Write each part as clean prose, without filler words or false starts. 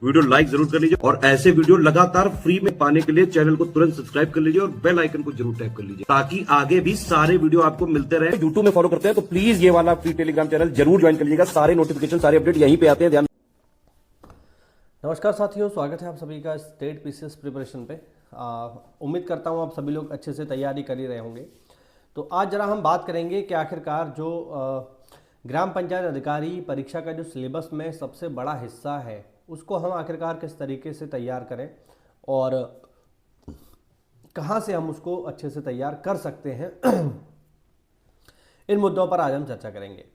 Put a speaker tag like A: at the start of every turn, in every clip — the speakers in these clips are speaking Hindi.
A: वीडियो लाइक जरूर कर लीजिए और ऐसे वीडियो लगातार फ्री में पाने के लिए चैनल को तुरंत सब्सक्राइब कर लीजिए और बेल आइकन को जरूर टैप कर लीजिए ताकि आगे भी सारे वीडियो आपको मिलते रहे। यूट्यूब में फॉलो करते हैं तो प्लीज ये वाला फ्री टेलीग्राम चैनल जरूर ज्वाइन कर लीजिएगा। सारे नोटिफिकेशन सारे अपडेट यहीं पे आते हैं। ध्यान।
B: नमस्कार साथियों, स्वागत है आप सभी का स्टेट पीसीएस प्रिपरेशन पे। उम्मीद करता हूँ आप सभी लोग अच्छे से तैयारी कर ही रहे होंगे। तो आज जरा हम बात करेंगे कि आखिरकार जो ग्राम पंचायत अधिकारी परीक्षा का जो सिलेबस में सबसे बड़ा हिस्सा है उसको हम आखिरकार किस तरीके से तैयार करें और कहाँ से हम उसको अच्छे से तैयार कर सकते हैं इन मुद्दों पर आज हम चर्चा करेंगे।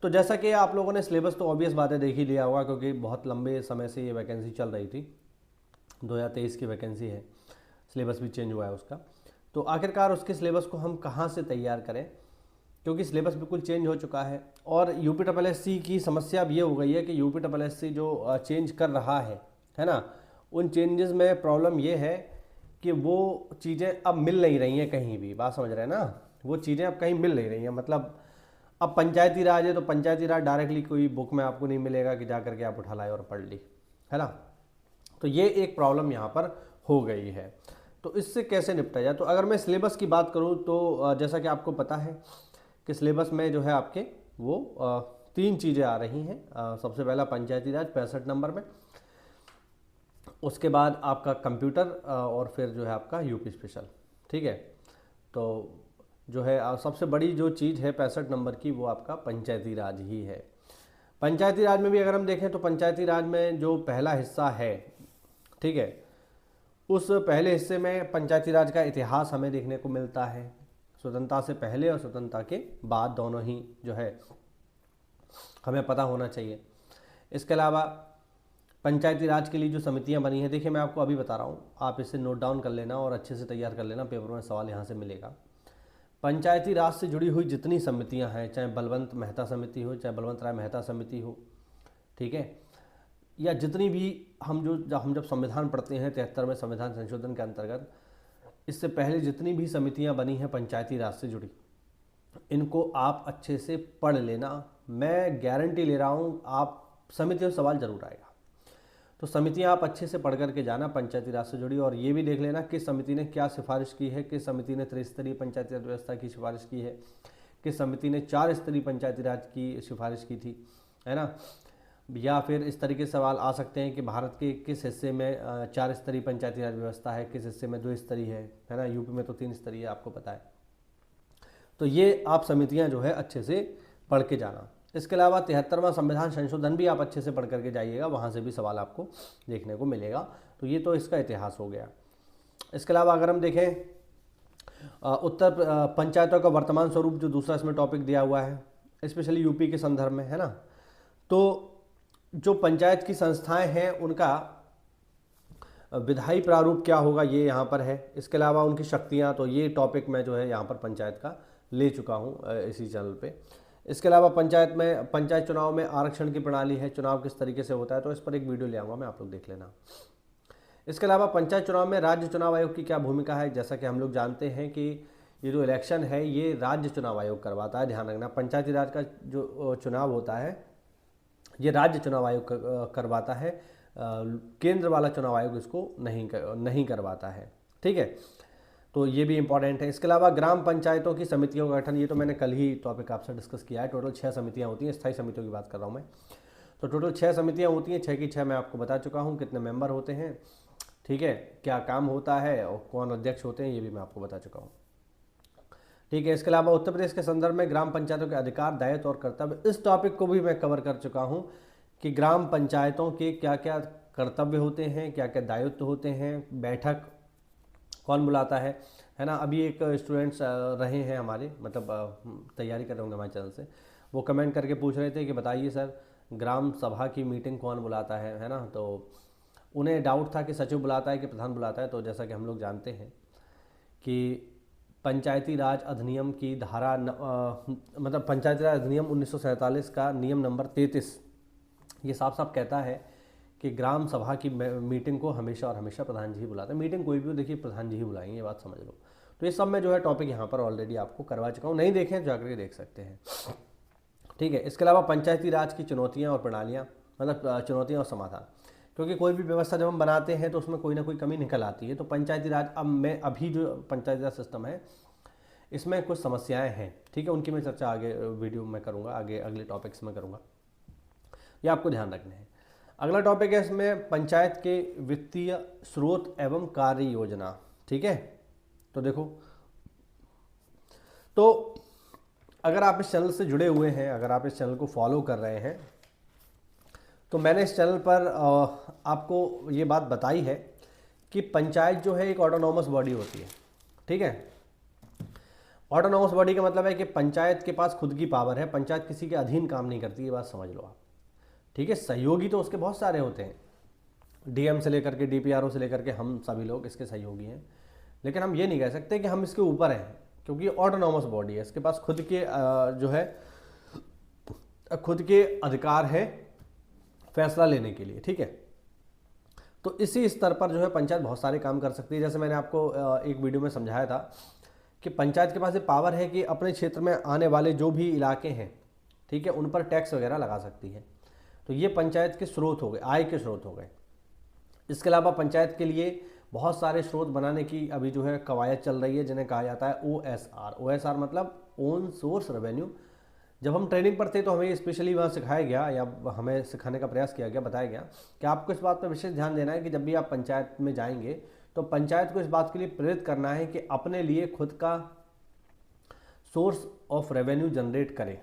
B: तो जैसा कि आप लोगों ने सिलेबस तो ऑब्वियस बात है देख ही लिया होगा, क्योंकि बहुत लंबे समय से ये वैकेंसी चल रही थी। 2023 की वैकेंसी है, सिलेबस भी चेंज हुआ है उसका। तो आखिरकार उसके सिलेबस को हम कहाँ से तैयार करें, क्योंकि सिलेबस बिल्कुल चेंज हो चुका है। और यूपीएससी की समस्या अब ये हो गई है कि यूपीएससी जो चेंज कर रहा है ना, उन चेंजेस में प्रॉब्लम ये है कि वो चीज़ें अब मिल नहीं रही हैं कहीं भी। बात समझ रहे हैं ना, वो चीज़ें अब कहीं मिल नहीं रही हैं। मतलब अब पंचायती राज है तो पंचायती राज डायरेक्टली कोई बुक में आपको नहीं मिलेगा कि जा करके आप उठा लाए और पढ़ ली, है ना। तो ये एक प्रॉब्लम यहाँ पर हो गई है। तो इससे कैसे निपटा जाए, तो अगर मैं सिलेबस की बात करूँ तो जैसा कि आपको पता है कि सिलेबस में जो है आपके वो 3 चीज़ें आ रही हैं। सबसे पहला पंचायती राज 65 नंबर में, उसके बाद आपका कंप्यूटर और फिर जो है आपका यूपी स्पेशल। ठीक है, तो जो है सबसे बड़ी जो चीज़ है 65 नंबर की वो आपका पंचायती राज ही है। पंचायती राज में भी अगर हम देखें तो पंचायती राज में जो पहला हिस्सा है, ठीक है, उस पहले हिस्से में पंचायती राज का इतिहास हमें देखने को मिलता है। स्वतंत्रता से पहले और स्वतंत्रता के बाद दोनों ही जो है हमें पता होना चाहिए। इसके अलावा पंचायती राज के लिए जो समितियां बनी हैं, देखिए मैं आपको अभी बता रहा हूँ, आप इसे नोट डाउन कर लेना और अच्छे से तैयार कर लेना, पेपर में सवाल यहाँ से मिलेगा। पंचायती राज से जुड़ी हुई जितनी समितियां हैं, चाहे बलवंत मेहता समिति हो, चाहे बलवंत राय मेहता समिति हो, ठीक है, या जितनी भी हम जब संविधान पढ़ते हैं 73 में संविधान संशोधन के अंतर्गत, इससे पहले जितनी भी समितियां बनी हैं पंचायती राज से जुड़ी, इनको आप अच्छे से पढ़ लेना। मैं गारंटी ले रहा हूँ आप समितियों से सवाल जरूर आएगा। तो समितियां आप अच्छे से पढ़ करके जाना पंचायती राज से जुड़ी, और ये भी देख लेना किस समिति ने क्या सिफारिश की है, किस समिति ने त्रिस्तरीय पंचायती राज व्यवस्था की सिफारिश की है, किस समिति ने 4 स्तरीय पंचायती राज की सिफारिश की थी, है ना। या फिर इस तरीके से सवाल आ सकते हैं कि भारत के किस हिस्से में 4 स्तरीय पंचायती राज व्यवस्था है, किस हिस्से में 2 स्तरीय है ना। यूपी में तो 3 स्तरीय है, आपको पता है। तो ये आप समितियां जो है अच्छे से पढ़ के जाना। इसके अलावा 73वां संविधान संशोधन भी आप अच्छे से पढ़ करके जाइएगा, वहाँ से भी सवाल आपको देखने को मिलेगा। तो ये तो इसका इतिहास हो गया। इसके अलावा अगर हम देखें उत्तर पंचायतों का वर्तमान स्वरूप, जो दूसरा इसमें टॉपिक दिया हुआ है, स्पेशली यूपी के संदर्भ में, है ना। तो जो पंचायत की संस्थाएं हैं उनका विधायी प्रारूप क्या होगा, ये यहाँ पर है। इसके अलावा उनकी शक्तियाँ, तो ये टॉपिक मैं जो है यहाँ पर पंचायत का ले चुका हूँ इसी चैनल पे। इसके अलावा पंचायत चुनाव में आरक्षण की प्रणाली है, चुनाव किस तरीके से होता है, तो इस पर एक वीडियो ले आऊँगा मैं, आप लोग देख लेना। इसके अलावा पंचायत चुनाव में राज्य चुनाव आयोग की क्या भूमिका है। जैसा कि हम लोग जानते हैं कि ये जो इलेक्शन है ये राज्य चुनाव आयोग करवाता है। ध्यान रखना, पंचायती राज का जो चुनाव होता है ये राज्य चुनाव आयोग करवाता है, केंद्र वाला चुनाव आयोग इसको नहीं करवाता है। ठीक है, तो ये भी इंपॉर्टेंट है। इसके अलावा ग्राम पंचायतों की समितियों का गठन, ये तो मैंने कल ही टॉपिक आपसे डिस्कस किया है। टोटल 6 समितियां होती हैं, स्थायी समितियों की बात कर रहा हूँ मैं। तो टोटल 6 समितियां होती हैं, 6 की 6 मैं आपको बता चुका हूँ कितने मेंबर होते हैं, ठीक है, क्या काम होता है और कौन अध्यक्ष होते हैं, ये भी मैं आपको बता चुका हूँ। ठीक है, इसके अलावा उत्तर प्रदेश के संदर्भ में ग्राम पंचायतों के अधिकार, दायित्व और कर्तव्य, इस टॉपिक को भी मैं कवर कर चुका हूँ कि ग्राम पंचायतों के क्या क्या कर्तव्य होते हैं, क्या क्या दायित्व होते हैं, बैठक कौन बुलाता है ना। अभी एक स्टूडेंट्स रहे हैं हमारे, मतलब तैयारी कर रहे होंगे हमारे चैनल से, वो कमेंट करके पूछ रहे थे कि बताइए सर ग्राम सभा की मीटिंग कौन बुलाता है ना। तो उन्हें डाउट था कि सचिव बुलाता है कि प्रधान बुलाता है। तो जैसा कि हम लोग जानते हैं कि पंचायती राज अधिनियम की धारा मतलब पंचायती राज अधिनियम 1947 का नियम नंबर 33 ये साफ साफ कहता है कि ग्राम सभा की मीटिंग को हमेशा और हमेशा प्रधान जी ही बुलाते हैं। मीटिंग कोई भी हो, देखिए प्रधान जी ही बुलाएंगे, ये बात समझ लो। तो ये सब मैं जो है टॉपिक यहाँ पर ऑलरेडी आपको करवा चुका हूँ, नहीं देखें तो जाकर के देख सकते हैं। ठीक है, इसके अलावा पंचायती राज की चुनौतियाँ और प्रणालियाँ, मतलब चुनौतियाँ और समाधान। क्योंकि कोई भी व्यवस्था जब हम बनाते हैं तो उसमें कोई ना कोई कमी निकल आती है। तो पंचायती राज अभी जो पंचायती राज सिस्टम है इसमें कुछ समस्याएं हैं, ठीक है, उनकी मैं चर्चा आगे वीडियो में करूँगा, आगे अगले टॉपिक्स में करूँगा, ये आपको ध्यान रखने हैं। अगला टॉपिक है इसमें पंचायत के वित्तीय स्रोत एवं कार्य योजना, ठीक है। तो देखो, तो अगर आप इस चैनल से जुड़े हुए हैं, अगर आप इस चैनल को फॉलो कर रहे हैं, तो मैंने इस चैनल पर आपको ये बात बताई है कि पंचायत जो है एक ऑटोनॉमस बॉडी होती है, ठीक है। ऑटोनॉमस बॉडी का मतलब है कि पंचायत के पास खुद की पावर है, पंचायत किसी के अधीन काम नहीं करती, ये बात समझ लो आप, ठीक है। सहयोगी तो उसके बहुत सारे होते हैं, डीएम से लेकर के डीपीआरओ से लेकर के हम सभी लोग इसके सहयोगी हैं, लेकिन हम ये नहीं कह सकते कि हम इसके ऊपर हैं, क्योंकि ऑटोनॉमस बॉडी है, इसके पास खुद के जो है खुद के अधिकार है फैसला लेने के लिए, ठीक है। तो इसी स्तर पर जो है पंचायत बहुत सारे काम कर सकती है। जैसे मैंने आपको एक वीडियो में समझाया था कि पंचायत के पास ये पावर है कि अपने क्षेत्र में आने वाले जो भी इलाके हैं, ठीक है, उन पर टैक्स वगैरह लगा सकती है। तो ये पंचायत के स्रोत हो गए, आय के स्रोत हो गए। इसके अलावा पंचायत के लिए बहुत सारे स्रोत बनाने की अभी जो है कवायद चल रही है, जिन्हें कहा जाता है OSR। OSR मतलब ओन सोर्स रेवेन्यू। जब हम ट्रेनिंग पर थे तो हमें स्पेशली वहाँ सिखाया गया, या हमें सिखाने का प्रयास किया गया, बताया गया कि आपको इस बात पर विशेष ध्यान देना है कि जब भी आप पंचायत में जाएंगे तो पंचायत को इस बात के लिए प्रेरित करना है कि अपने लिए खुद का सोर्स ऑफ रेवेन्यू जनरेट करें,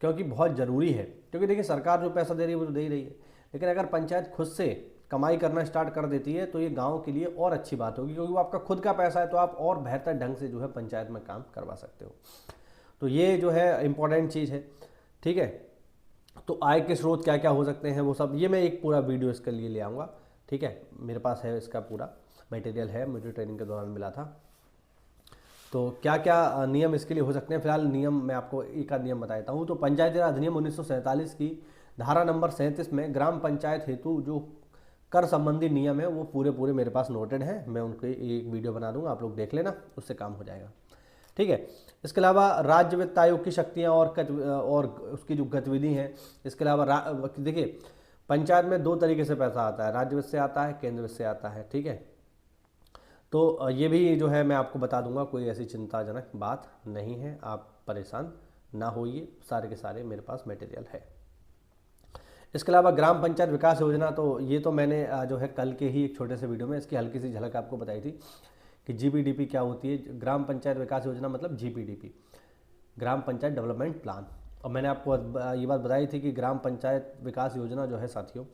B: क्योंकि बहुत ज़रूरी है। क्योंकि देखिए, सरकार जो पैसा दे रही है वो तो दे ही रही है, लेकिन अगर पंचायत खुद से कमाई करना स्टार्ट कर देती है तो ये गांव के लिए और अच्छी बात होगी, क्योंकि वो आपका खुद का पैसा है, तो आप और बेहतर ढंग से जो है पंचायत में काम करवा सकते हो। तो ये जो है इम्पॉर्टेंट चीज़ है, ठीक है। तो आय के स्रोत क्या क्या हो सकते हैं वो सब, ये मैं एक पूरा वीडियो इसके लिए ले आऊँगा, ठीक है। मेरे पास है, इसका पूरा मटेरियल है, मुझे ट्रेनिंग के दौरान मिला था। तो क्या क्या नियम इसके लिए हो सकते हैं, फिलहाल नियम मैं आपको एक आध नियम बताता हूँ। तो पंचायती राज अधिनियम 1947 की धारा नंबर 37 में ग्राम पंचायत हेतु जो कर संबंधी नियम है वो पूरे मेरे पास नोटेड हैं। मैं उनकी एक वीडियो बना दूंगा, आप लोग देख लेना, उससे काम हो जाएगा, ठीक है। इसके अलावा राज्य वित्त आयोग की शक्तियाँ और उसकी जो गतिविधि हैं, इसके अलावा देखिए, पंचायत में दो तरीके से पैसा आता है, राज्य वित्त से आता है, केंद्र वित्त से आता है, ठीक है। तो ये भी जो है मैं आपको बता दूंगा, कोई ऐसी चिंताजनक बात नहीं है, आप परेशान ना होइए, सारे के सारे मेरे पास मटेरियल है। इसके अलावा ग्राम पंचायत विकास योजना, तो ये तो मैंने जो है कल के ही एक छोटे से वीडियो में इसकी हल्की सी झलक आपको बताई थी कि GPDP क्या होती है। ग्राम पंचायत विकास योजना मतलब GPDP, ग्राम पंचायत डेवलपमेंट प्लान। और मैंने आपको ये बात बताई थी कि ग्राम पंचायत विकास योजना जो है साथियों,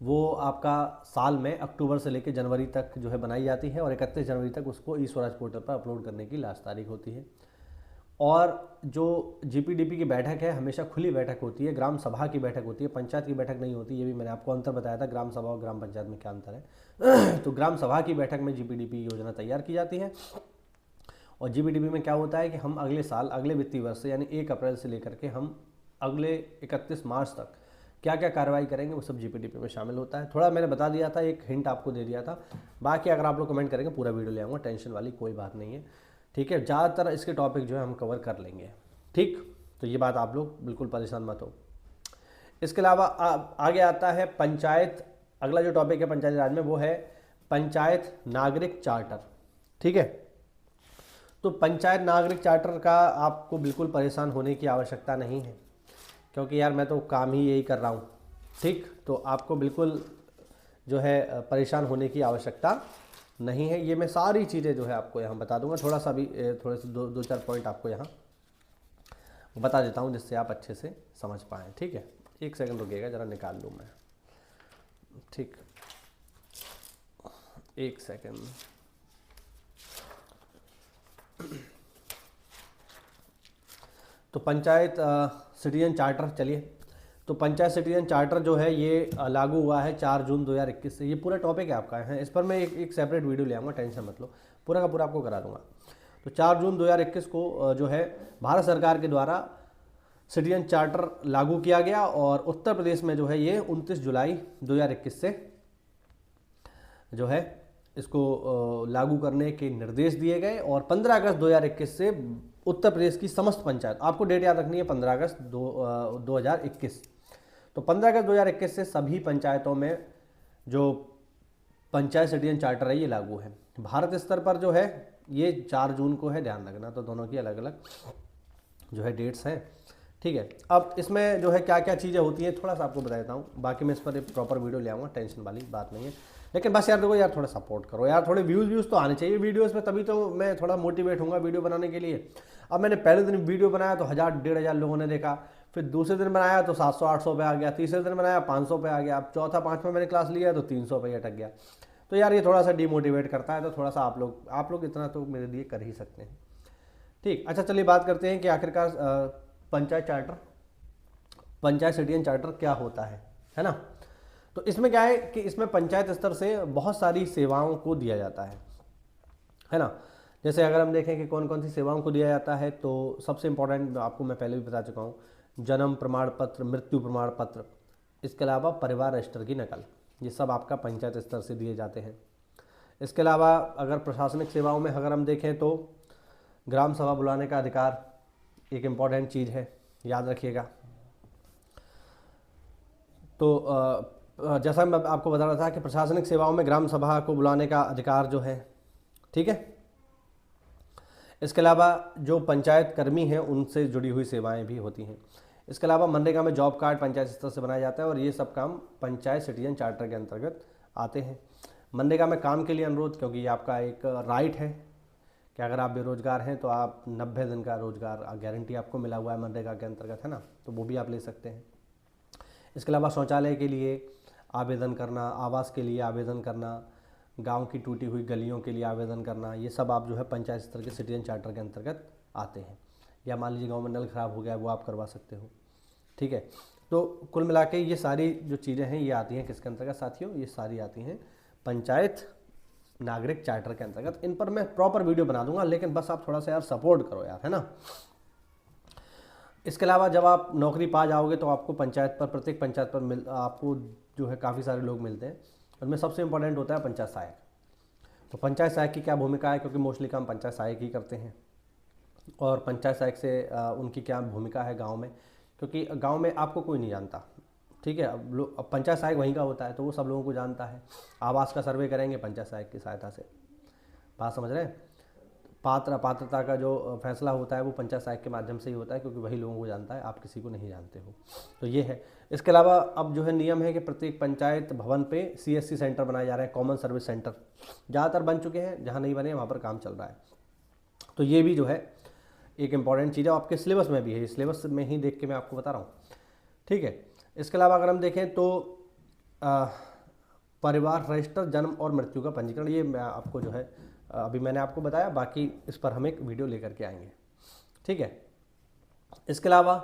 B: वो आपका साल में अक्टूबर से लेकर जनवरी तक जो है बनाई जाती है, और 31 जनवरी तक उसको ई-स्वराज पोर्टल पर अपलोड करने की लास्ट तारीख होती है। और जो GPDP की बैठक है हमेशा खुली बैठक होती है, ग्राम सभा की बैठक होती है, पंचायत की बैठक नहीं होती। ये भी मैंने आपको अंतर बताया था, ग्राम सभा और ग्राम पंचायत में क्या अंतर है। तो ग्राम सभा की बैठक में GPDP योजना तैयार की जाती है, और GPDP में क्या होता है कि हम अगले साल, अगले वित्तीय वर्ष से, यानी 1 अप्रैल से लेकर के हम अगले 31 मार्च तक क्या क्या कार्रवाई करेंगे वो सब GPDP में शामिल होता है। थोड़ा मैंने बता दिया था, एक हिंट आपको दे दिया था, बाकी अगर आप लोग कमेंट करेंगे पूरा वीडियो ले आऊँगा, टेंशन वाली कोई बात नहीं है, ठीक है। ज़्यादातर इसके टॉपिक जो है हम कवर कर लेंगे, ठीक। तो ये बात आप लोग बिल्कुल परेशान मत हो। इसके अलावा आगे आता है पंचायत, अगला जो टॉपिक है पंचायती राज में वो है पंचायत नागरिक चार्टर, ठीक है। तो पंचायत नागरिक चार्टर का आपको बिल्कुल परेशान होने की आवश्यकता नहीं है, क्योंकि यार मैं तो काम ही यही कर रहा हूँ, ठीक। तो आपको बिल्कुल जो है परेशान होने की आवश्यकता नहीं है। ये मैं सारी चीज़ें जो है आपको यहाँ बता दूंगा, थोड़ा सा भी थोड़े से दो चार पॉइंट आपको यहाँ बता देता हूँ जिससे आप अच्छे से समझ पाएँ, ठीक है। एक सेकंड रुकिएगा, ज़रा निकाल लूँ मैं, ठीक, एक सेकंड। तो पंचायत सिटीजन चार्टर, चलिए, तो पंचायत सिटीजन चार्टर जो है ये लागू हुआ है 4 जून 2021 से। ये पूरा टॉपिक है आपका है, इस पर मैं एक सेपरेट वीडियो ले आऊँगा, टेंशन मत लो, पूरा का पूरा आपको करा दूंगा। तो 4 जून 2021 को जो है भारत सरकार के द्वारा सिटीजन चार्टर लागू किया गया, और उत्तर प्रदेश में जो है ये 29 जुलाई 2021 से जो है इसको लागू करने के निर्देश दिए गए, और 15 अगस्त 2021 से उत्तर प्रदेश की समस्त पंचायत, आपको डेट याद रखनी है 15 अगस्त 2021, तो 15 अगस्त 2021 से सभी पंचायतों में जो पंचायत सिटीजन चार्टर है ये लागू है। भारत स्तर पर जो है ये 4 जून को है, ध्यान रखना, तो दोनों की अलग अलग जो है डेट्स हैं, ठीक है। अब इसमें जो है क्या क्या चीज़ें होती हैं थोड़ा सा आपको बता देता हूँ, बाकी मैं इस पर एक प्रॉपर वीडियो ले आऊँगा, टेंशन वाली बात नहीं है। लेकिन बस यार देखो यार, थोड़ा सपोर्ट करो यार, थोड़े व्यूज़ तो आने चाहिए वीडियोस में, तभी तो मैं थोड़ा मोटिवेट होऊंगा वीडियो बनाने के लिए। अब मैंने पहले दिन वीडियो बनाया तो 1000-1500 लोगों ने देखा, फिर दूसरे दिन बनाया तो 700-800 पे आ गया, तीसरे दिन बनाया 500 पे आ गया, अब चौथा 5वां मैंने क्लास लिया तो 300 पे अटक गया। तो यार ये थोड़ा सा डिमोटिवेट करता है, तो थोड़ा सा आप लोग इतना तो मेरे लिए कर ही सकते हैं, ठीक। अच्छा चलिए बात करते हैं कि आखिरकार पंचायत सिटीजन चार्टर क्या होता है ना। तो इसमें क्या है कि इसमें पंचायत स्तर से बहुत सारी सेवाओं को दिया जाता है ना। जैसे अगर हम देखें कि कौन कौन सी सेवाओं को दिया जाता है, तो सबसे इम्पोर्टेंट आपको मैं पहले भी बता चुका हूँ, जन्म प्रमाण पत्र, मृत्यु प्रमाण पत्र, इसके अलावा परिवार रजिस्टर की नकल, ये सब आपका पंचायत स्तर से दिए जाते हैं। इसके अलावा अगर प्रशासनिक सेवाओं में अगर हम देखें तो ग्राम सभा बुलाने का अधिकार एक इम्पॉर्टेंट चीज़ है, याद रखिएगा। तो जैसा मैं आपको बता रहा था कि प्रशासनिक सेवाओं में ग्राम सभा को बुलाने का अधिकार जो है, ठीक है। इसके अलावा जो पंचायत कर्मी हैं उनसे जुड़ी हुई सेवाएं भी होती हैं। इसके अलावा मनरेगा में जॉब कार्ड पंचायत स्तर से बनाया जाता है और ये सब काम पंचायत सिटीजन चार्टर के अंतर्गत आते हैं। मनरेगा में काम के लिए अनुरोध, क्योंकि ये आपका एक राइट है कि अगर आप बेरोजगार हैं तो आप 90 दिन का रोजगार गारंटी आपको मिला हुआ है मनरेगा के अंतर्गत, है ना, तो वो भी आप ले सकते हैं। इसके अलावा शौचालय के लिए आवेदन करना, आवास के लिए आवेदन करना, गांव की टूटी हुई गलियों के लिए आवेदन करना, ये सब आप जो है पंचायत स्तर के सिटीजन चार्टर के अंतर्गत आते हैं। या मान लीजिए गांव में नल खराब हो गया, वो आप करवा सकते हो, ठीक है। तो कुल मिला के ये सारी जो चीज़ें हैं ये आती हैं किसके अंतर्गत साथियों, ये सारी आती हैं पंचायत नागरिक चार्टर के अंतर्गत। इन पर मैं प्रॉपर वीडियो बना दूंगा, लेकिन बस आप थोड़ा सा यार सपोर्ट करो यार, है ना। इसके अलावा जब आप नौकरी पा जाओगे तो आपको पंचायत पर, प्रत्येक पंचायत पर आपको जो है काफ़ी सारे लोग मिलते हैं, उनमें सबसे इंपॉर्टेंट होता है पंचायत सहायक। तो पंचायत सहायक की क्या भूमिका है, क्योंकि मोस्टली काम पंचायत सहायक ही करते हैं। और पंचायत सहायक से उनकी क्या भूमिका है गांव में, क्योंकि गांव में आपको कोई नहीं जानता, ठीक है। अब पंचायत सहायक वहीं का होता है तो वो सब लोगों को जानता है। आवास का सर्वे करेंगे पंचायत सहायक की सहायता से, बात समझ रहे हैं। पात्रता का जो फैसला होता है वो पंचायत सहायक के माध्यम से ही होता है, क्योंकि वही लोगों को जानता है, आप किसी को नहीं जानते हो, तो ये है। इसके अलावा अब जो है नियम है कि प्रत्येक पंचायत भवन पे CSC सेंटर बनाए जा रहे हैं, कॉमन सर्विस सेंटर ज़्यादातर बन चुके हैं, जहाँ नहीं बने वहाँ पर काम चल रहा है। तो ये भी जो है एक इम्पॉर्टेंट चीज़ है, आपके सिलेबस में भी है, सिलेबस में ही देख के मैं आपको बता रहा हूँ, ठीक है। इसके अलावा अगर हम देखें तो परिवार रजिस्टर, जन्म और मृत्यु का पंजीकरण, ये मैं आपको जो है अभी मैंने आपको बताया, बाकी इस पर हम एक वीडियो लेकर के आएंगे, ठीक है। इसके अलावा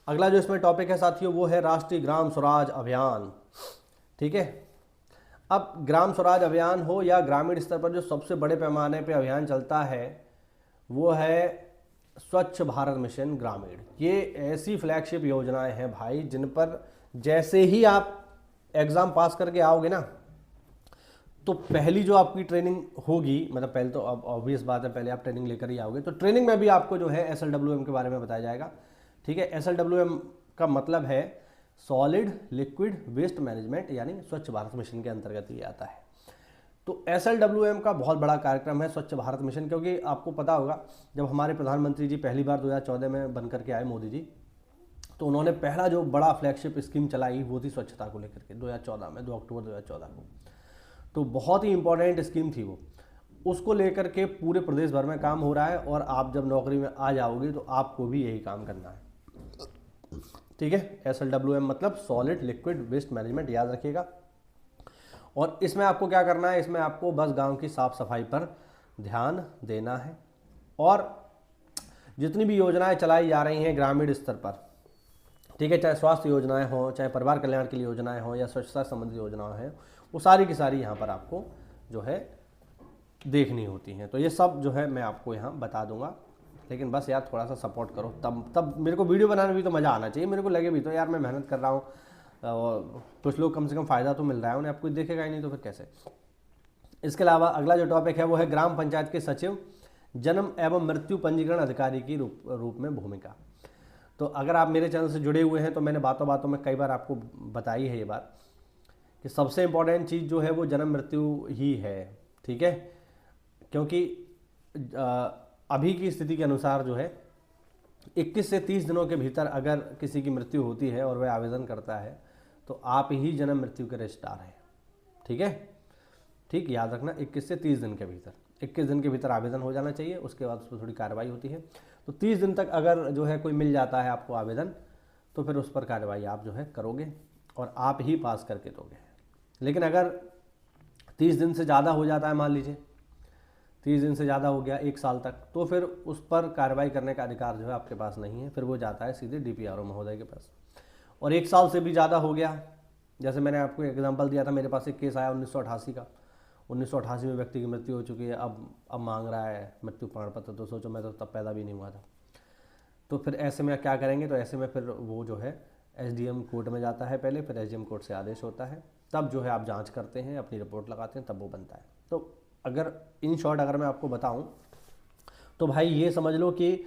B: अगला जो इसमें टॉपिक है साथियों वो है राष्ट्रीय ग्राम स्वराज अभियान, ठीक है। अब ग्राम स्वराज अभियान हो या ग्रामीण स्तर पर जो सबसे बड़े पैमाने पे अभियान चलता है वो है स्वच्छ भारत मिशन ग्रामीण। ये ऐसी फ्लैगशिप योजनाएं हैं भाई, जिन पर जैसे ही आप एग्ज़ाम पास करके आओगे ना, तो पहली जो आपकी ट्रेनिंग होगी, मतलब पहले तो अब ऑब्वियस बात है पहले आप ट्रेनिंग लेकर ही आओगे, तो ट्रेनिंग में भी आपको जो है SLWM के बारे में बताया जाएगा, ठीक है। SLWM का मतलब है सॉलिड लिक्विड वेस्ट मैनेजमेंट, यानी स्वच्छ भारत मिशन के अंतर्गत ही आता है। तो SLWM का बहुत बड़ा कार्यक्रम है स्वच्छ भारत मिशन, क्योंकि आपको पता होगा जब हमारे प्रधानमंत्री जी पहली बार 2014 में बन करके आए मोदी जी, तो उन्होंने पहला जो बड़ा फ्लैगशिप स्कीम चलाई वो थी स्वच्छता को लेकर के 2014 में, 2 अक्टूबर 2014 को। तो बहुत ही इंपॉर्टेंट स्कीम थी वो, उसको लेकर के पूरे प्रदेश भर में काम हो रहा है, और आप जब नौकरी में आ जाओगे तो आपको भी यही काम करना है, ठीक है। SLWM मतलब सॉलिड लिक्विड वेस्ट मैनेजमेंट, याद रखिएगा। और इसमें आपको क्या करना है, इसमें आपको बस गांव की साफ सफाई पर ध्यान देना है, और जितनी भी योजनाएं चलाई जा रही हैं ग्रामीण स्तर पर, ठीक है, चाहे स्वास्थ्य योजनाएं हों, चाहे परिवार कल्याण के लिए योजनाएं हों, या स्वच्छता संबंधी योजनाएं हैं, वो सारी की सारी यहाँ पर आपको जो है देखनी होती हैं। तो ये सब जो है मैं आपको यहाँ बता दूंगा, लेकिन बस यार थोड़ा सा सपोर्ट करो, तब मेरे को वीडियो बनाने में भी तो मज़ा आना चाहिए, मेरे को लगे भी तो यार मैं मेहनत कर रहा हूँ, और कुछ लोग कम से कम फ़ायदा तो मिल रहा है उन्हें, आपको देखेगा ही नहीं तो फिर कैसे। इसके अलावा अगला जो टॉपिक है वो है ग्राम पंचायत के सचिव, जन्म एवं मृत्यु पंजीकरण अधिकारी की रूप में भूमिका। तो अगर आप मेरे चैनल से जुड़े हुए हैं तो मैंने बातों बातों में कई बार आपको बताई है ये बात कि सबसे इम्पोर्टेंट चीज़ जो है वो जन्म मृत्यु ही है, ठीक है। क्योंकि अभी की स्थिति के अनुसार जो है 21 से 30 दिनों के भीतर अगर किसी की मृत्यु होती है और वह आवेदन करता है तो आप ही जन्म मृत्यु के रजिस्ट्रार हैं, ठीक है। ठीक, याद रखना 21 से 30 दिन के भीतर, 21 दिन के भीतर आवेदन हो जाना चाहिए, उसके बाद उस पर थोड़ी कार्रवाई होती है। तो 30 दिन तक अगर जो है कोई मिल जाता है आपको आवेदन तो फिर उस पर कार्रवाई आप जो है करोगे और आप ही पास करके दोगे। लेकिन अगर 30 दिन से ज़्यादा हो जाता है, मान लीजिए 30 दिन से ज़्यादा हो गया 1 साल तक, तो फिर उस पर कार्रवाई करने का अधिकार जो है आपके पास नहीं है, फिर वो जाता है सीधे DPRO महोदय के पास। और 1 साल से भी ज़्यादा हो गया, जैसे मैंने आपको एग्जांपल दिया था, मेरे पास एक केस आया 1988 का, 1988 में व्यक्ति की मृत्यु हो चुकी है, अब मांग रहा है मृत्यु प्रमाण पत्र। तो सोचो मैं तो तब पैदा भी नहीं हुआ था। तो फिर ऐसे में क्या करेंगे, तो ऐसे में फिर वो जो है SDM कोर्ट में जाता है पहले, फिर SDM कोर्ट से आदेश होता है, तब जो है आप जांच करते हैं, अपनी रिपोर्ट लगाते हैं, तब वो बनता है। तो अगर इन शॉर्ट अगर मैं आपको बताऊं तो भाई ये समझ लो कि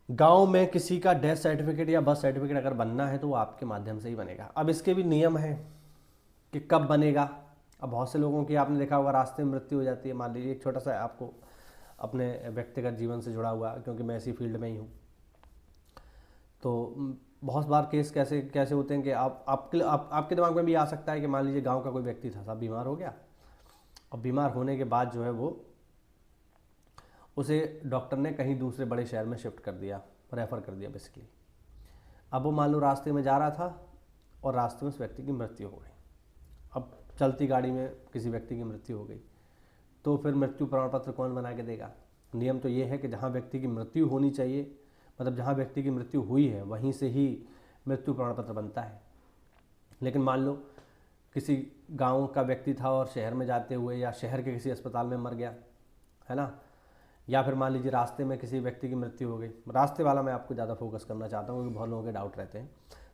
B: गांव में किसी का डेथ सर्टिफिकेट या बर्थ सर्टिफिकेट अगर बनना है तो वो आपके माध्यम से ही बनेगा। अब इसके भी नियम हैं कि कब बनेगा। अब बहुत से लोगों की आपने देखा होगा रास्ते में मृत्यु हो जाती है। मान लीजिए एक छोटा सा आपको अपने व्यक्तिगत जीवन से जुड़ा हुआ, क्योंकि मैं इसी फील्ड में ही हूँ, तो बहुत बार केस कैसे होते हैं कि आपके दिमाग में भी आ सकता है कि मान लीजिए गाँव का कोई व्यक्ति था, सब बीमार हो गया। अब बीमार होने के बाद जो है वो उसे डॉक्टर ने कहीं दूसरे बड़े शहर में शिफ्ट कर दिया, रेफ़र कर दिया बेसिकली। अब वो मान लो रास्ते में जा रहा था और रास्ते में उस व्यक्ति की मृत्यु हो गई। अब चलती गाड़ी में किसी व्यक्ति की मृत्यु हो गई तो फिर मृत्यु प्रमाण पत्र कौन बना के देगा? नियम तो ये है कि जहाँ व्यक्ति की मृत्यु होनी चाहिए, मतलब जहाँ व्यक्ति की मृत्यु हुई है वहीं से ही मृत्यु प्रमाण पत्र बनता है। लेकिन मान लो किसी गांव का व्यक्ति था और शहर में जाते हुए या शहर के किसी अस्पताल में मर गया, है ना, या फिर मान लीजिए रास्ते में किसी व्यक्ति की मृत्यु हो गई। रास्ते वाला मैं आपको ज़्यादा फोकस करना चाहता हूँ क्योंकि बहुत लोगों के डाउट रहते हैं।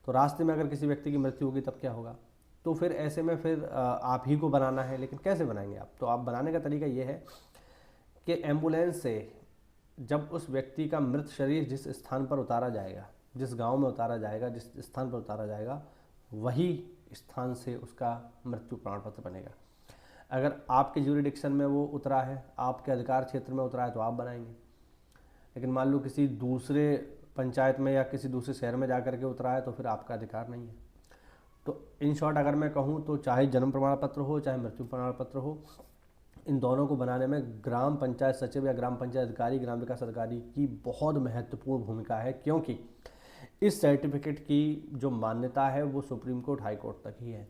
B: तो रास्ते में अगर किसी व्यक्ति की मृत्यु होगी तब क्या होगा? तो फिर ऐसे में फिर आप ही को बनाना है। लेकिन कैसे बनाएंगे आप? तो आप बनाने का तरीका ये है कि एम्बुलेंस से जब उस व्यक्ति का मृत शरीर जिस स्थान पर उतारा जाएगा, जिस गाँव में उतारा जाएगा, जिस स्थान पर उतारा जाएगा, वही स्थान से उसका मृत्यु प्रमाण पत्र बनेगा। अगर आपके ज्यूरिडिक्शन में वो उतरा है, आपके अधिकार क्षेत्र में उतरा है तो आप बनाएंगे। लेकिन मान लो किसी दूसरे पंचायत में या किसी दूसरे शहर में जाकर के उतरा है तो फिर आपका अधिकार नहीं है। तो इन शॉर्ट अगर मैं कहूँ तो चाहे जन्म प्रमाण पत्र हो चाहे मृत्यु प्रमाण पत्र हो, इन दोनों को बनाने में ग्राम पंचायत सचिव या ग्राम पंचायत अधिकारी, ग्राम विकास अधिकारी की बहुत महत्वपूर्ण भूमिका है। क्योंकि इस सर्टिफिकेट की जो मान्यता है वो सुप्रीम कोर्ट, हाई कोर्ट तक ही है,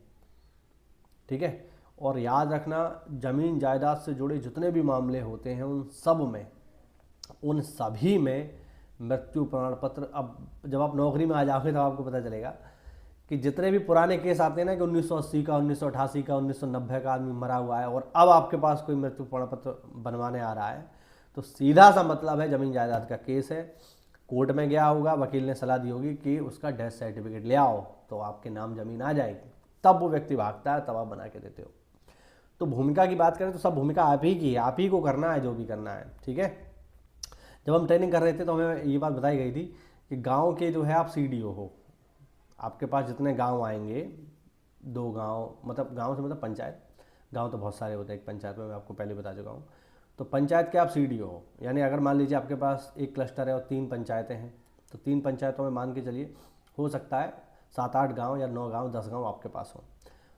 B: ठीक है। और याद रखना, ज़मीन जायदाद से जुड़े जितने भी मामले होते हैं उन सभी में मृत्यु प्रमाण पत्र, अब जब आप नौकरी में आ जाओगे तो आपको पता चलेगा कि जितने भी पुराने केस आते हैं ना कि 1980 का, 1988 का, 1990 का आदमी मरा हुआ है और अब आपके पास कोई मृत्यु प्रमाण पत्र बनवाने आ रहा है, तो सीधा सा मतलब है ज़मीन जायदाद का केस है। कोर्ट में गया होगा, वकील ने सलाह दी होगी कि उसका डेथ सर्टिफिकेट ले आओ, तो आपके नाम ज़मीन आ जाएगी। तब वो व्यक्ति भागता है, तब आप बना के देते हो। तो भूमिका की बात करें तो सब भूमिका आप ही की है, आप ही को करना है जो भी करना है, ठीक है। जब हम ट्रेनिंग कर रहे थे तो हमें ये बात बताई गई थी कि गांव के जो है आप CDO हो, आपके पास जितने गांव आएंगे, 2 गांव, मतलब गांव से मतलब पंचायत, गांव तो बहुत सारे होते हैं एक पंचायत में, मैं आपको पहले बता चुका हूँ। तो पंचायत के आप CDO हो, यानी अगर मान लीजिए आपके पास एक क्लस्टर है और 3 पंचायतें हैं, तो 3 पंचायतों में मान के चलिए हो सकता है 7-8 गाँव या 9 गाँव, 10 गाँव आपके पास हो।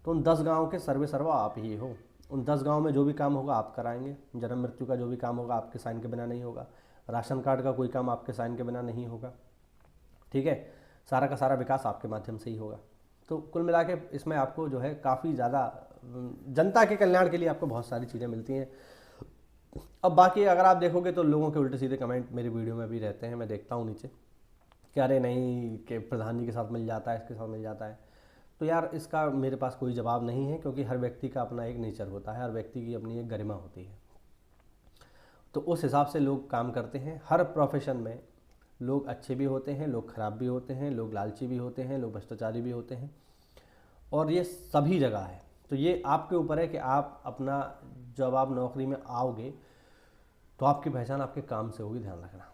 B: तो उन 10 गाँव के सर्वा आप ही हो। उन 10 गाँव में जो भी काम होगा आप कराएंगे। जन्म मृत्यु का जो भी काम होगा आपके साइन के बिना नहीं होगा। राशन कार्ड का कोई काम आपके साइन के बिना नहीं होगा, ठीक है। सारा का सारा विकास आपके माध्यम से ही होगा। तो कुल मिला के इसमें आपको जो है काफ़ी ज़्यादा जनता के कल्याण के लिए आपको बहुत सारी चीज़ें मिलती हैं। अब बाकी अगर आप देखोगे तो लोगों के उल्टे सीधे कमेंट मेरी वीडियो में भी रहते हैं, मैं देखता हूँ नीचे कि अरे नहीं कि प्रधान जी के साथ मिल जाता है, इसके साथ मिल जाता है। तो यार इसका मेरे पास कोई जवाब नहीं है, क्योंकि हर व्यक्ति का अपना एक नेचर होता है, हर व्यक्ति की अपनी एक गरिमा होती है। तो उस हिसाब से लोग काम करते हैं। हर प्रोफेशन में लोग अच्छे भी होते हैं, लोग ख़राब भी होते हैं, लोग लालची भी होते हैं, लोग भ्रष्टाचारी भी होते हैं, और ये सभी जगह है। तो ये आपके ऊपर है कि आप अपना, जब आप नौकरी में आओगे तो आपकी पहचान आपके काम से होगी, ध्यान रखना।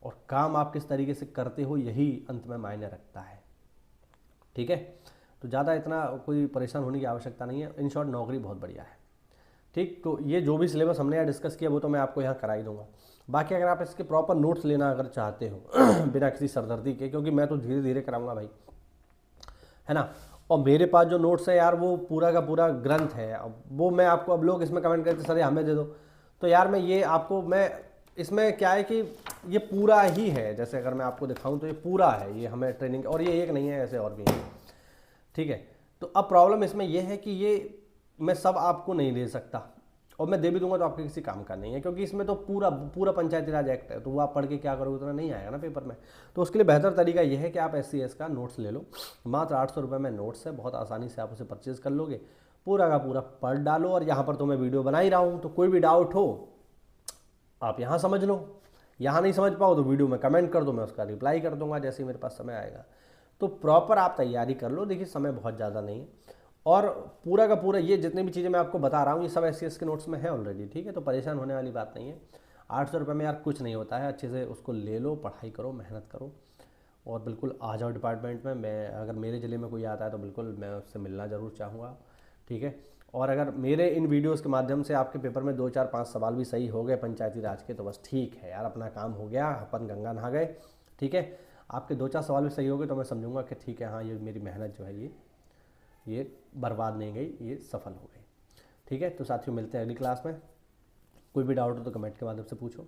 B: और काम आप किस तरीके से करते हो यही अंत में मायने रखता है। ठीक है, तो ज़्यादा इतना कोई परेशान होने की आवश्यकता नहीं है। इन शॉर्ट नौकरी बहुत बढ़िया है। ठीक, तो ये जो भी सिलेबस हमने यहाँ डिस्कस किया वो तो मैं आपको यहाँ करा ही दूंगा। बाकी अगर आप इसके प्रॉपर नोट्स लेना अगर चाहते हो बिना किसी सरदर्दी के, क्योंकि मैं तो धीरे धीरे कराऊंगा भाई, है ना। और मेरे पास जो नोट्स है यार वो पूरा का पूरा ग्रंथ है। अब वो मैं आपको, अब लोग इसमें कमेंट करते सर ये हमें दे दो, तो यार मैं ये आपको, मैं इसमें क्या है कि ये पूरा ही है। जैसे अगर मैं आपको दिखाऊं तो ये पूरा है, ये हमें ट्रेनिंग, और ये एक नहीं है, ऐसे और भी है। ठीक है, तो अब प्रॉब्लम इसमें यह है कि ये मैं सब आपको नहीं दे सकता, और मैं दे भी दूंगा तो आपके किसी काम का नहीं है, क्योंकि इसमें तो पूरा पूरा पंचायती राज एक्ट है, तो वो आप पढ़ के क्या करोगे, उतना नहीं आएगा ना पेपर में। तो उसके लिए बेहतर तरीका यह है कि आप SCS का नोट्स ले लो। मात्र 800 रुपये में नोट्स है, बहुत आसानी से आप उसे परचेज कर लोगे, पूरा का पूरा पढ़ डालो। और यहाँ पर तो मैं वीडियो बना ही रहा हूँ, तो कोई भी डाउट हो आप यहाँ समझ लो, यहाँ नहीं समझ पाओ तो वीडियो में कमेंट कर दो, मैं उसका रिप्लाई कर दूंगा जैसे ही मेरे पास समय आएगा। तो प्रॉपर आप तैयारी कर लो। देखिए समय बहुत ज़्यादा नहीं है, और पूरा का पूरा ये जितनी भी चीज़ें मैं आपको बता रहा हूँ ये सब SCS के नोट्स में है ऑलरेडी। ठीक है, तो परेशान होने वाली बात नहीं है। 800 रुपये में यार कुछ नहीं होता है, अच्छे से उसको ले लो, पढ़ाई करो, मेहनत करो, और बिल्कुल आ जाओ डिपार्टमेंट में। मैं अगर मेरे ज़िले में कोई आता है तो बिल्कुल मैं उससे मिलना ज़रूर चाहूँगा। ठीक है, और अगर मेरे इन वीडियोज़ के माध्यम से आपके पेपर में 2 4 5 सवाल भी सही हो गए पंचायती राज के, तो बस ठीक है यार, अपना काम हो गया, अपन गंगा नहा गए। ठीक है, आपके 2 4 सवाल भी सही हो गए तो मैं समझूंगा कि ठीक है, हाँ ये मेरी मेहनत जो है ये बर्बाद नहीं गई, ये सफल हो गई। ठीक है, तो साथियों मिलते हैं अगली क्लास में। कोई भी डाउट हो तो कमेंट के माध्यम से पूछो,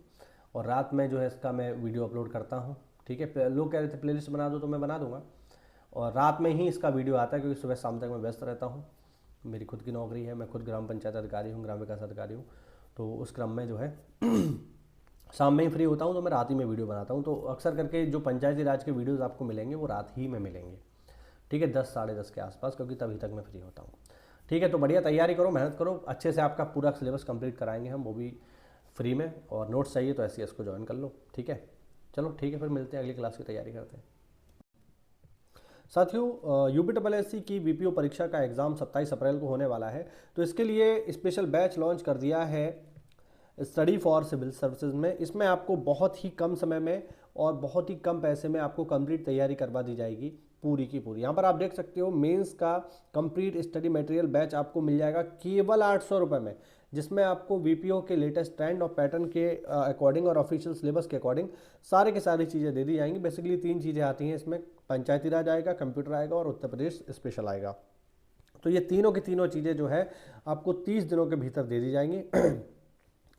B: और रात में जो है इसका मैं वीडियो अपलोड करता हूँ। ठीक है, लोग कह रहे थे प्लेलिस्ट बना दो, तो मैं बना दूंगा, और रात में ही इसका वीडियो आता है, क्योंकि सुबह शाम तक मैं व्यस्त रहता हूँ। मेरी खुद की नौकरी है, मैं खुद ग्राम पंचायत अधिकारी हूँ, ग्राम विकास अधिकारी हूँ, तो उस क्रम में जो है शाम में ही फ्री होता हूँ, तो मैं रात ही में वीडियो बनाता हूँ। तो अक्सर करके जो पंचायती राज के वीडियोस आपको मिलेंगे वो रात ही में मिलेंगे। ठीक है, 10 साढ़े 10 के आसपास, क्योंकि तभी तक मैं फ्री होता हूँ। ठीक है, तो बढ़िया तैयारी करो, मेहनत करो, अच्छे से आपका पूरा सिलेबस कंप्लीट कराएंगे हम, वो भी फ्री में। और नोट्स चाहिए तो SCS को ज्वाइन कर लो। ठीक है, चलो ठीक है, फिर मिलते हैं, अगली क्लास की तैयारी करते हैं। साथियों, UPSSC की VPO परीक्षा का एग्ज़ाम 27 अप्रैल को होने वाला है, तो इसके लिए स्पेशल बैच लॉन्च कर दिया है स्टडी फॉर सिविल सर्विसेज में। इसमें आपको बहुत ही कम समय में और बहुत ही कम पैसे में आपको कंप्लीट तैयारी करवा दी जाएगी, पूरी की पूरी। यहाँ पर आप देख सकते हो मेंस का कंप्लीट स्टडी मटेरियल बैच आपको मिल जाएगा केवल 800 रुपये में, जिसमें आपको VPO के लेटेस्ट ट्रेंड और पैटर्न के अकॉर्डिंग और ऑफिशियल सिलेबस के अकॉर्डिंग सारे के सारी चीज़ें दे दी जाएंगी। बेसिकली 3 चीज़ें आती हैं इसमें, पंचायती राज आएगा, कंप्यूटर आएगा और उत्तर प्रदेश स्पेशल आएगा। तो ये तीनों की तीनों चीज़ें जो है आपको 30 दिनों के भीतर दे दी जाएंगी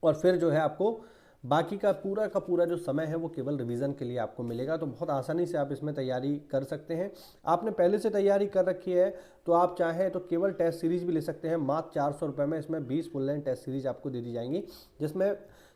B: और फिर जो है आपको बाकी का पूरा जो समय है वो केवल रिवीजन के लिए आपको मिलेगा। तो बहुत आसानी से आप इसमें तैयारी कर सकते हैं। आपने पहले से तैयारी कर रखी है तो आप चाहें तो केवल टेस्ट सीरीज भी ले सकते हैं। मात्र 400 रुपये में इसमें 20 फुल लेंथ टेस्ट सीरीज आपको दे दी जाएंगी, जिसमें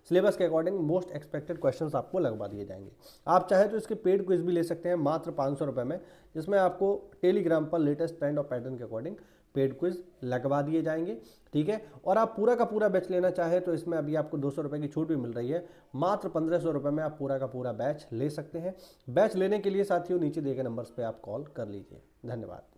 B: सिलेबस के अकॉर्डिंग मोस्ट एक्सपेक्टेड क्वेश्चंस आपको लगवा दिए जाएंगे। आप चाहें तो इसके पेड क्विज भी ले सकते हैं मात्र 500 रुपये में, जिसमें आपको टेलीग्राम पर लेटेस्ट ट्रेंड और पैटर्न के अकॉर्डिंग पेड क्विज लगवा दिए जाएंगे। ठीक है, और आप पूरा का पूरा बैच लेना चाहे तो इसमें अभी आपको 200 रुपये की छूट भी मिल रही है। मात्र 1500 रुपये में आप पूरा का पूरा बैच ले सकते हैं। बैच लेने के लिए साथियों नीचे दिए गए नंबर्स पे आप कॉल कर लीजिए। धन्यवाद।